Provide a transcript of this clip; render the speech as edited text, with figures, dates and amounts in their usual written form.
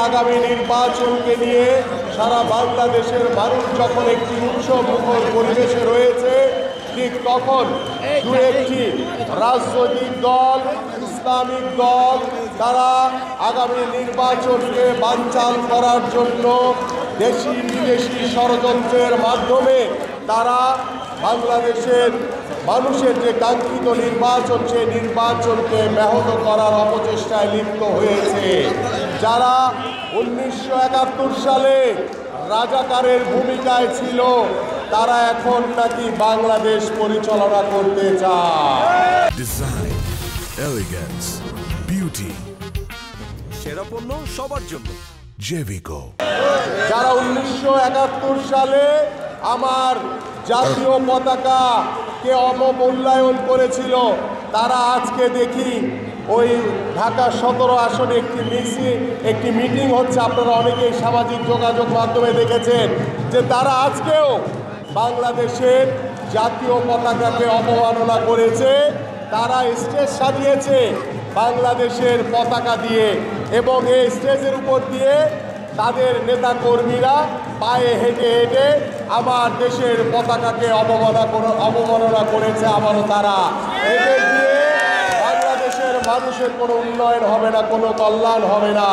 আগামী নির্বাচনকে নিয়ে সারা বাংলাদেশের মানুষ যখন একটি উৎসবমুখর পরিবেশে রয়েছে, ঠিক তখন দু একটি রাজনৈতিক দল, ইসলামিক দল, তারা আগামী নির্বাচনকে বানচাল করার জন্য দেশি বিদেশি ষড়যন্ত্রের মাধ্যমে তারা বাংলাদেশের মানুষের যে কাঙ্ক্ষিত নির্বাচন, সেই নির্বাচনকে ব্যাহত করার অপচেষ্টায় লিপ্ত হয়েছে। যারা 1971 সালে রাজাকারের ভূমিকায় ছিল, তারা এখন নাকি বাংলাদেশ পরিচালনা করতে চায়। ডিজাইন, এলিগেন্স, বিউটি, সেরা পণ্য সবার জন্য জেভিকো। যারা 1971 সালে আমার জাতীয় পতাকাকে অবমূল্যায়ন করেছিল, তারা আজকে দেখি ওই ঢাকা 17 আসনে একটি মিটিং হচ্ছে, আপনারা অনেকেই সামাজিক যোগাযোগ মাধ্যমে দেখেছেন, যে তারা আজকেও বাংলাদেশের জাতীয় পতাকাকে অবমাননা করেছে। তারা স্টেজ সাজিয়েছে বাংলাদেশের পতাকা দিয়ে, এবং এই স্টেজের উপর দিয়ে তাদের নেতাকর্মীরা পায়ে হেঁটে হেঁটে আমার দেশের পতাকাকে অবমাননা করেছে। আবারও তারা এদের দিয়ে বাংলাদেশের মানুষের কোনো উন্নয়ন হবে না, কোনো কল্যাণ হবে না।